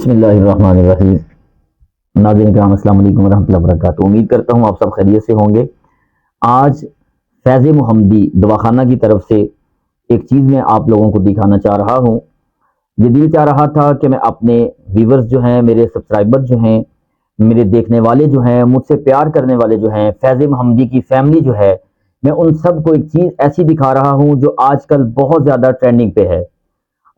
بسم اللہ الرحمن الرحیم۔ ناظرین کرام السلام علیکم ورحمۃ اللہ وبرکاتہ۔ امید کرتا ہوں آپ سب خیریت سے ہوں گے۔ آج فیض محمدی دواخانہ کی طرف سے ایک چیز میں آپ لوگوں کو دکھانا چاہ رہا ہوں۔ یہ دل چاہ رہا تھا کہ میں اپنے ویورز جو ہیں، میرے سبسکرائبر جو ہیں، میرے دیکھنے والے جو ہیں، مجھ سے پیار کرنے والے جو ہیں، فیض محمدی کی فیملی جو ہے، میں ان سب کو ایک چیز ایسی دکھا رہا ہوں جو آج کل بہت زیادہ ٹرینڈنگ پہ ہے۔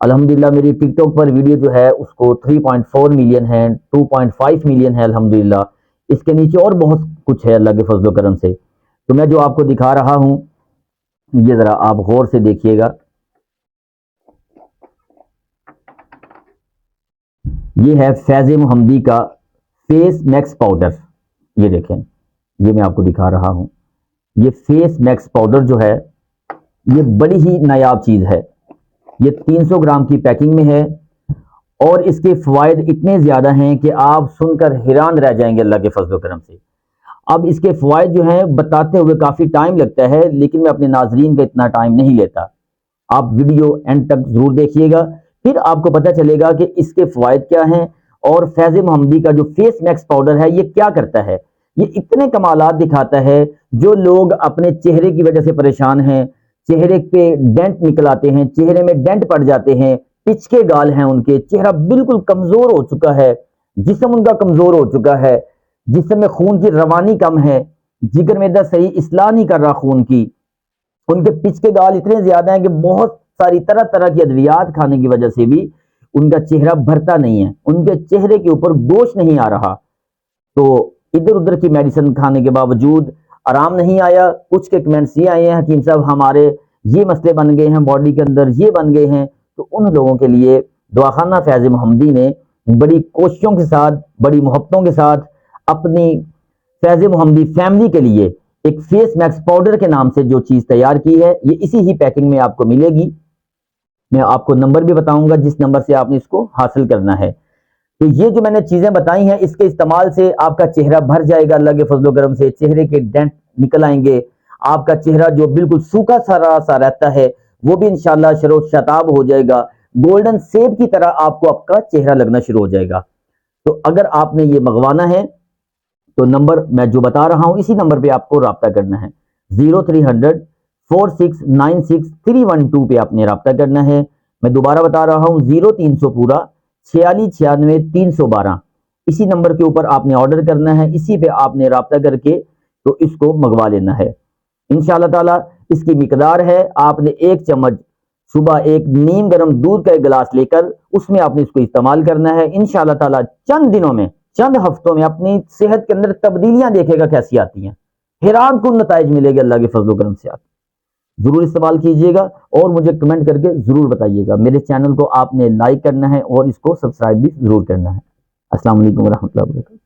الحمدللہ میری ٹک ٹاک پر ویڈیو جو ہے اس کو 3.4 ملین ہے، 2.5 ملین ہے الحمدللہ۔ اس کے نیچے اور بہت کچھ ہے اللہ کے فضل و کرم سے۔ تو میں جو آپ کو دکھا رہا ہوں یہ ذرا آپ غور سے دیکھیے گا۔ یہ ہے فیض محمدی کا فیس میکس پاؤڈر۔ یہ دیکھیں، یہ میں آپ کو دکھا رہا ہوں۔ یہ فیس میکس پاؤڈر جو ہے یہ بڑی ہی نایاب چیز ہے۔ یہ 300 گرام کی پیکنگ میں ہے اور اس کے فوائد اتنے زیادہ ہیں کہ آپ سن کر حیران رہ جائیں گے اللہ کے فضل و کرم سے۔ اب اس کے فوائد جو ہیں بتاتے ہوئے کافی ٹائم لگتا ہے، لیکن میں اپنے ناظرین کا اتنا ٹائم نہیں لیتا۔ آپ ویڈیو اینڈ تک ضرور دیکھیے گا، پھر آپ کو پتہ چلے گا کہ اس کے فوائد کیا ہیں اور فیض محمدی کا جو فیس میکس پاؤڈر ہے یہ کیا کرتا ہے۔ یہ اتنے کمالات دکھاتا ہے، جو لوگ اپنے چہرے کی وجہ سے پریشان ہیں، چہرے پہ ڈینٹ نکل آتے ہیں، چہرے میں ڈینٹ پڑ جاتے ہیں، پچکے گال ہیں ان کے، چہرہ بالکل کمزور ہو چکا ہے، جسم ان کا کمزور ہو چکا ہے، جسم میں خون کی روانی کم ہے، جگر میدہ صحیح اصلاح نہیں کر رہا خون کی، ان کے پچکے گال اتنے زیادہ ہیں کہ بہت ساری طرح طرح کی ادویات کھانے کی وجہ سے بھی ان کا چہرہ بھرتا نہیں ہے، ان کے چہرے کے اوپر گوشت نہیں آ رہا۔ تو ادھر ادھر کی میڈیسن کھانے کے باوجود آرام نہیں آیا۔ کچھ کے کمنٹس یہ آئے ہیں، حکیم صاحب ہمارے یہ مسئلے بن گئے ہیں، باڈی کے اندر یہ بن گئے ہیں۔ تو ان لوگوں کے لیے دواخانہ فیض محمدی نے بڑی کوششوں کے ساتھ، بڑی محبتوں کے ساتھ اپنی فیض محمدی فیملی کے لیے ایک فیس میکس پاؤڈر کے نام سے جو چیز تیار کی ہے، یہ اسی ہی پیکنگ میں آپ کو ملے گی۔ میں آپ کو نمبر بھی بتاؤں گا جس نمبر سے آپ نے اس کو حاصل کرنا ہے۔ تو یہ جو میں نے چیزیں بتائی ہیں، اس کے استعمال سے آپ کا چہرہ بھر جائے گا اللہ کے فضل و کرم سے، چہرے کے ڈینٹ نکل آئیں گے، آپ کا چہرہ جو بالکل سوکھا سا رہتا ہے وہ بھی انشاءاللہ شر و شتاب ہو جائے گا، گولڈن سیب کی طرح آپ کو آپ کا چہرہ لگنا شروع ہو جائے گا۔ تو اگر آپ نے یہ منگوانا ہے تو نمبر میں جو بتا رہا ہوں اسی نمبر پہ آپ کو رابطہ کرنا ہے، 0300 4696 312 پہ آپ نے رابطہ کرنا ہے۔ میں دوبارہ بتا رہا ہوں 0300 پورا 4696 312، اسی نمبر کے اوپر آپ نے آرڈر کرنا ہے، اسی پہ آپ نے رابطہ کر کے تو اس کو منگوا لینا ہے انشاءاللہ تعالی۔ اس کی مقدار ہے، آپ نے 1 چمچ صبح ایک نیم گرم دودھ کا ایک گلاس لے کر اس میں آپ نے اس کو استعمال کرنا ہے۔ انشاءاللہ تعالی چند دنوں میں، چند ہفتوں میں اپنی صحت کے اندر تبدیلیاں دیکھے گا کیسی آتی ہیں، حیران کن نتائج ملے گے اللہ کے فضل و کرم سے۔ آپ ضرور استعمال کیجئے گا اور مجھے کمنٹ کر کے ضرور بتائیے گا۔ میرے چینل کو آپ نے لائک کرنا ہے اور اس کو سبسکرائب بھی ضرور کرنا ہے۔ السلام علیکم ورحمۃ اللہ وبرکاتہ۔